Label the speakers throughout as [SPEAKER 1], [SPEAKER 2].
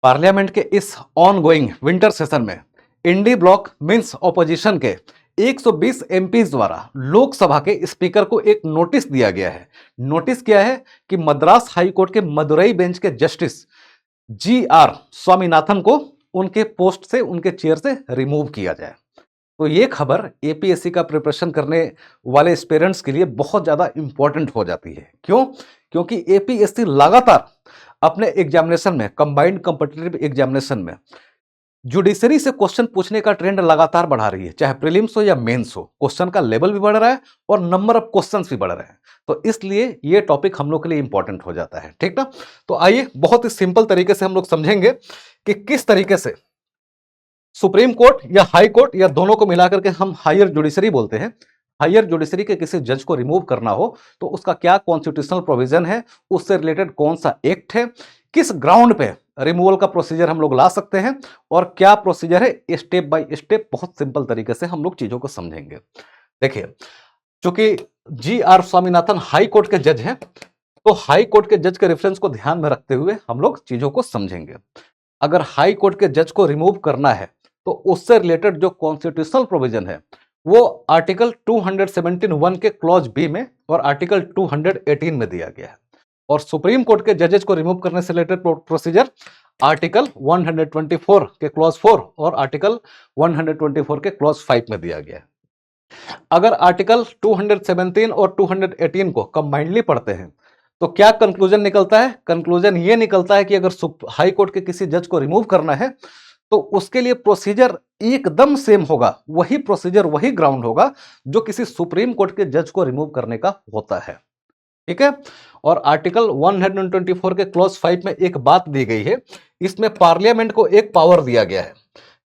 [SPEAKER 1] Parliament के इस ongoing winter session में इंडी ब्लॉक मींस ऑपोजिशन के 120 एमपीज द्वारा लोकसभा के स्पीकर को एक नोटिस दिया गया है। नोटिस क्या है कि मद्रास हाई कोर्ट के मदुरई बेंच के जस्टिस GR स्वामीनाथन को उनके पोस्ट से, उनके चेयर से रिमूव किया जाए। तो ये खबर एपीएससी का प्रिपरेशन करने वाले एस्पिरेंट्स के लिए बहुत ज़्यादा इंपॉर्टेंट हो जाती है। क्यों? क्योंकि एपीएससी लगातार अपने एग्जामिनेशन में, कंबाइंड कॉम्पिटिटिव एग्जामिनेशन में जुडिशरी से क्वेश्चन पूछने का ट्रेंड लगातार बढ़ा रही है। चाहे प्रीलिम्स हो या मेंस हो, क्वेश्चन का लेवल भी बढ़ रहा है और नंबर ऑफ क्वेश्चंस भी बढ़ रहे हैं। तो इसलिए ये टॉपिक हम लोग के लिए इंपॉर्टेंट हो जाता है, ठीक ना। तो आइए बहुत ही सिंपल तरीके से हम लोग समझेंगे कि किस तरीके से सुप्रीम कोर्ट या हाई कोर्ट या दोनों को मिलाकर के हम हायर जुडिशरी बोलते हैं, हायर जुडिशरी के किसी जज को रिमूव करना हो तो उसका क्या कॉन्स्टिट्यूशनल प्रोविजन है, उससे रिलेटेड कौन सा एक्ट है, किस ग्राउंड पे रिमूवल का प्रोसीजर हम लोग ला सकते हैं और क्या प्रोसीजर है, स्टेप बाय स्टेप बहुत सिंपल तरीके से हम लोग चीजों को समझेंगे। देखिए, चूंकि GR स्वामीनाथन हाई कोर्ट के जज हैं, तो हाई कोर्ट के जज के रेफरेंस को ध्यान में रखते हुए हम लोग चीजों को समझेंगे। अगर हाई कोर्ट के जज को रिमूव करना है तो उससे रिलेटेड जो कॉन्स्टिट्यूशनल प्रोविजन है वो आर्टिकल 217(1) के क्लॉज बी में और आर्टिकल 218 में दिया गया है। और सुप्रीम कोर्ट के जजेस को रिमूव करने से रिलेटेड प्रोसीजर आर्टिकल 124 के क्लॉज 4 और आर्टिकल 124 के क्लॉज 5 में दिया गया है। अगर आर्टिकल 217 और 218 को कंबाइंडली पढ़ते हैं तो क्या कंक्लूजन निकलता है? कंक्लूजन ये निकलता है कि अगर हाई कोर्ट के किसी जज को रिमूव करना है तो उसके लिए प्रोसीजर एकदम सेम होगा, वही प्रोसीजर, वही ग्राउंड होगा जो किसी सुप्रीम कोर्ट के जज को रिमूव करने का होता है, ठीक है। और आर्टिकल 124 के क्लॉज 5 में एक बात दी गई है, इसमें पार्लियामेंट को एक पावर दिया गया है।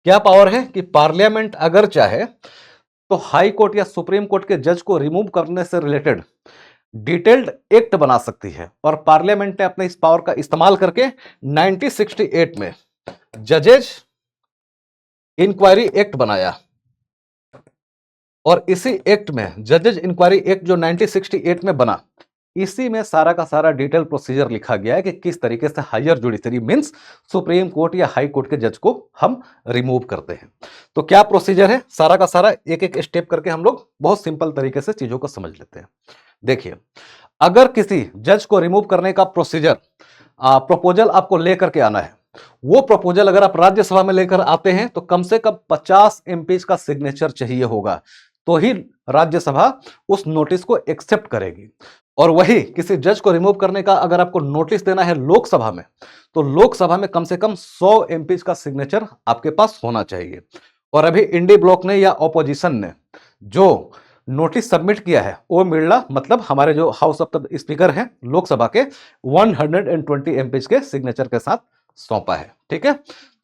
[SPEAKER 1] क्या पावर है? कि पार्लियामेंट अगर चाहे तो हाई कोर्ट या सुप्रीम कोर्ट के जज को रिमूव करने से रिलेटेड डिटेल्ड एक्ट बना सकती है। और पार्लियामेंट ने अपने इस पावर का इस्तेमाल करके 1968 में जजेज इंक्वायरी एक्ट बनाया। और इसी एक्ट में, जजेज इंक्वायरी एक्ट जो 1968 में बना, इसी में सारा का सारा डिटेल प्रोसीजर लिखा गया है कि किस तरीके से higher judiciary means supreme court या हाई कोर्ट के जज को हम रिमूव करते हैं। तो क्या प्रोसीजर है, सारा का सारा एक एक स्टेप करके हम लोग बहुत सिंपल तरीके से चीजों को समझ लेते हैं। देखिए, अगर किसी जज को रिमूव करने का प्रोसीजर प्रपोजल आपको लेकर के आना है, वो प्रपोजल अगर आप राज्यसभा में लेकर आते हैं तो कम से कम 50 एमपीज का सिग्नेचर चाहिए होगा, तो ही राज्यसभा उस नोटिस को एक्सेप्ट करेगी। और वही किसी जज को रिमूव करने का अगर आपको नोटिस देना है लोकसभा में, तो लोकसभा में कम से कम 100 एमपीज का सिग्नेचर आपके पास होना चाहिए। और अभी इंडी ब्लॉक ने या ऑपोजिशन ने जो नोटिस सबमिट किया है वो मिर्ला, मतलब हमारे जो हाउस ऑफ द स्पीकर हैं लोकसभा के, 120 एमपीज के सिग्नेचर के साथ सौंपा है, ठीक है।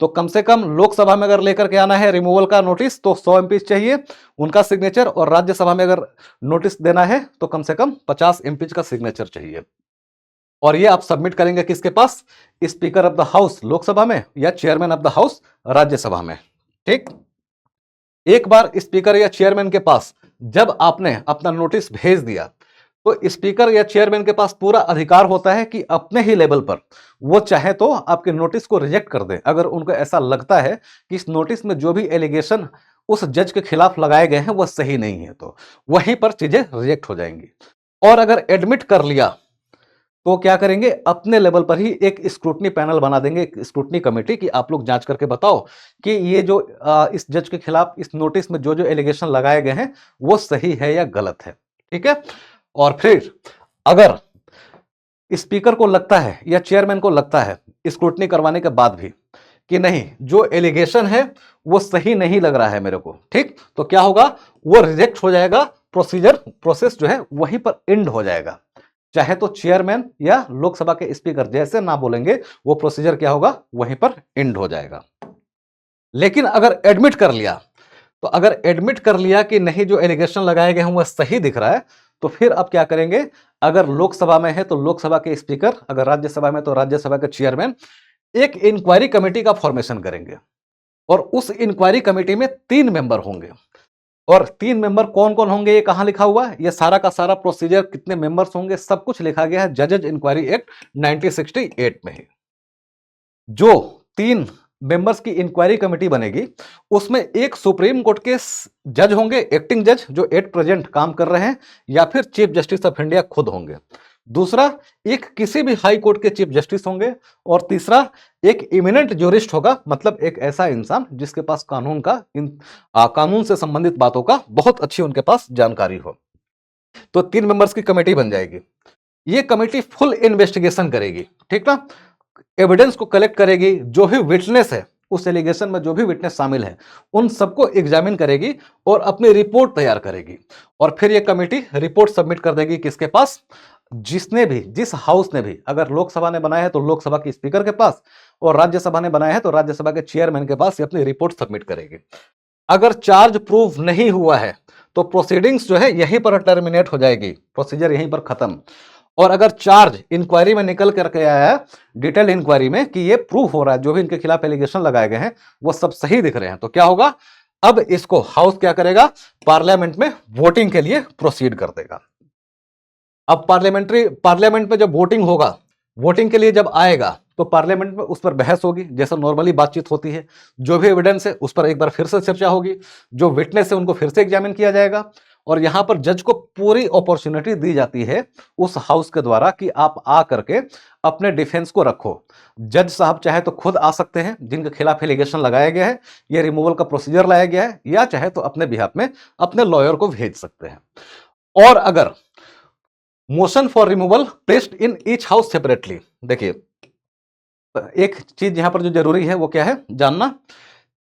[SPEAKER 1] तो कम से कम लोकसभा में अगर लेकर के आना है रिमूवल का नोटिस तो 100 एमपीज चाहिए उनका सिग्नेचर, और राज्यसभा में अगर नोटिस देना है तो कम से कम 50 एमपीज का सिग्नेचर चाहिए। और ये आप सबमिट करेंगे किसके पास? Speaker of the house Lok Sabha में या chairman of the house Rajya Sabha में, ठीक। एक बार स्पीकर या चेयरमैन के पास जब आपने अपना नोटिस भेज दिया तो स्पीकर या चेयरमैन के पास पूरा अधिकार होता है कि अपने ही लेवल पर वो चाहे तो आपके नोटिस को रिजेक्ट कर दे। अगर उनको ऐसा लगता है कि इस नोटिस में जो भी एलिगेशन उस जज के खिलाफ लगाए गए हैं वो सही नहीं है, तो वहीं पर चीजें रिजेक्ट हो जाएंगी। और अगर एडमिट कर लिया तो क्या करेंगे? अपने लेवल पर ही एक स्क्रूटनी पैनल बना देंगे, एक स्क्रूटनी कमेटी, कि आप लोग जांच करके बताओ कि ये जो इस जज के खिलाफ इस नोटिस में जो जो एलिगेशन लगाए गए हैं वो सही है या गलत है, ठीक है। और फिर अगर स्पीकर को लगता है या चेयरमैन को लगता है स्क्रूटनी करवाने के बाद भी कि नहीं, जो एलिगेशन है वो सही नहीं लग रहा है मेरे को, ठीक, तो क्या होगा? वो रिजेक्ट हो जाएगा, प्रोसेस जो है वहीं पर एंड हो जाएगा। चाहे तो चेयरमैन या लोकसभा के स्पीकर जैसे ना बोलेंगे, वो प्रोसीजर क्या होगा? वहीं पर एंड हो जाएगा। लेकिन अगर एडमिट कर लिया, तो अगर एडमिट कर लिया कि नहीं, जो एलिगेशन लगाए गए हैं वो सही दिख रहा है, तो फिर आप क्या करेंगे? अगर लोकसभा में है तो लोकसभा के स्पीकर, अगर राज्यसभा में तो राज्यसभा के चेयरमैन एक इंक्वायरी कमेटी का फॉर्मेशन करेंगे। और उस इंक्वायरी कमेटी में 3 मेंबर होंगे। और 3 मेंबर कौन कौन होंगे ये कहां लिखा हुआ है? ये सारा का सारा प्रोसीजर, कितने मेंबर्स होंगे, सब कुछ लिखा गया है जजेज इंक्वायरी एक्ट 1968 में ही। जो 3 मेंबर्स की इंक्वायरी कमेटी बनेगी। उसमें एक सुप्रीम कोर्ट के जज होंगे, एक्टिंग जज जो एट प्रेजेंट काम कर रहे हैं, या फिर चीफ जस्टिस ऑफ इंडिया खुद होंगे। दूसरा, एक किसी भी हाई कोर्ट के चीफ जस्टिस होंगे। और तीसरा, एक इमिनेंट ज्यूरिस्ट होगा, मतलब एक ऐसा इंसान जिसके पास कानून से संबंधित बातों का बहुत अच्छी उनके पास जानकारी हो। तो 3 मेंबर्स की कमेटी बन जाएगी। ये कमेटी फुल इन्वेस्टिगेशन करेगी, ठीक ना, एविडेंस को कलेक्ट करेगी, जो भी विटनेस है उस एलिगेशन में, जो भी विटनेस शामिल है उन सबको एग्जामिन करेगी और अपनी रिपोर्ट तैयार करेगी। और फिर ये कमेटी रिपोर्ट सबमिट कर देगी किसके पास? जिस हाउस ने भी, अगर लोकसभा ने बनाया है तो लोकसभा के स्पीकर के पास, और राज्यसभा ने बनाया है तो राज्यसभा के चेयरमैन के पास ये अपनी रिपोर्ट सबमिट करेगी। अगर चार्ज प्रूव नहीं हुआ है तो प्रोसीडिंग्स जो है यहीं पर टर्मिनेट हो जाएगी, प्रोसीजर यहीं पर खत्म। और अगर चार्ज इंक्वायरी में निकल करके आया है, डिटेल इंक्वायरी में, कि ये प्रूफ हो रहा है, जो भी इनके खिलाफ एलिगेशन लगाए गए हैं वो सब सही दिख रहे हैं, तो क्या होगा? अब इसको हाउस क्या करेगा? पार्लियामेंट में वोटिंग के लिए प्रोसीड कर देगा। अब पार्लियामेंट में जब वोटिंग होगा, वोटिंग के लिए जब आएगा, तो पार्लियामेंट में उस पर बहस होगी, जैसा नॉर्मली बातचीत होती है। जो भी एविडेंस है उस पर एक बार फिर से चर्चा होगी, जो विटनेस है उनको फिर से एग्जामिन किया जाएगा। और यहां पर जज को पूरी अपॉर्चुनिटी दी जाती है उस हाउस के द्वारा कि आप आ करके अपने डिफेंस को रखो। जज साहब चाहे तो खुद आ सकते हैं, जिनके खिलाफ एलिगेशन लगाया गया है या रिमूवल का प्रोसीजर लाया गया है, या चाहे तो अपने बिहाफ में अपने लॉयर को भेज सकते हैं। और अगर motion for removal placed in each house separately, देखिए एक चीज यहां पर जो जरूरी है वो क्या है जानना,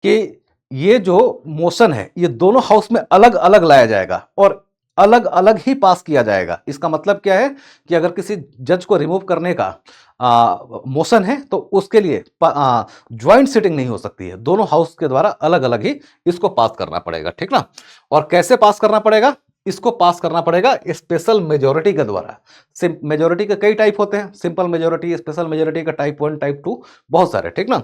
[SPEAKER 1] कि ये जो मोशन है ये दोनों हाउस में अलग अलग लाया जाएगा और अलग अलग ही पास किया जाएगा। इसका मतलब क्या है कि अगर किसी जज को रिमूव करने का मोशन है तो उसके लिए ज्वाइंट सिटिंग नहीं हो सकती है, दोनों हाउस के द्वारा अलग अलग ही इसको पास करना पड़ेगा, ठीक ना। और कैसे पास करना पड़ेगा? इसको पास करना पड़ेगा स्पेशल मेजोरिटी के द्वारा। मेजोरिटी के कई टाइप होते हैं, सिंपल मेजोरिटी, स्पेशल मेजोरिटी का टाइप 1, टाइप 2, बहुत सारे, ठीक ना।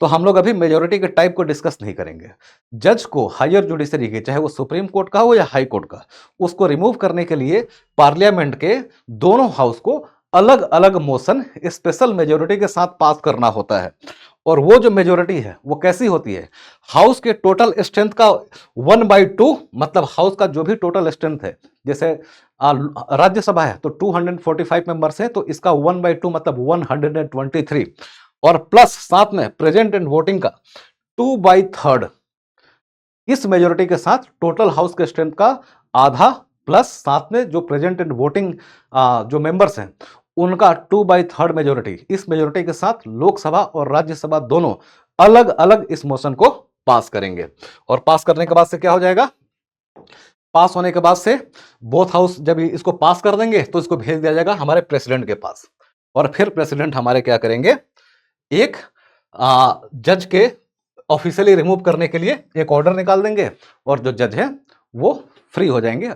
[SPEAKER 1] तो हम लोग अभी मेजोरिटी के टाइप को डिस्कस नहीं करेंगे। जज को हायर जुडिशरी के, चाहे वो सुप्रीम कोर्ट का हो या हाई कोर्ट का, उसको रिमूव करने के लिए पार्लियामेंट के दोनों हाउस को अलग अलग मोशन स्पेशल मेजोरिटी के साथ पास करना होता है। और वो जो मेजोरिटी है वो कैसी होती है? हाउस के टोटल स्ट्रेंथ का 1/2, मतलब हाउस का जो भी टोटल स्ट्रेंथ है, जैसे राज्यसभा है तो 245 मेंबर्स है, तो इसका 1/2 मतलब 123, और प्लस साथ में प्रेजेंट एंड वोटिंग का 2/3। इस मेजोरिटी के साथ टोटल हाउस के स्ट्रेंथ का आधा, प्लस साथ में जो प्रेजेंट एंड वोटिंग जो मेंबर्स हैं उनका 2/3 मेजोरिटी, इस मेजोरिटी के साथ लोकसभा और राज्यसभा दोनों अलग अलग इस मोशन को पास करेंगे। और पास करने के बाद से क्या हो जाएगा? पास होने के बाद से बोथ हाउस जब इसको पास कर देंगे तो इसको भेज दिया जाएगा हमारे प्रेसिडेंट के पास, और फिर प्रेसिडेंट हमारे क्या करेंगे? एक जज के ऑफिशियली रिमूव करने के लिए एक ऑर्डर निकाल देंगे, और जो जज है वो फ्री हो जाएंगे।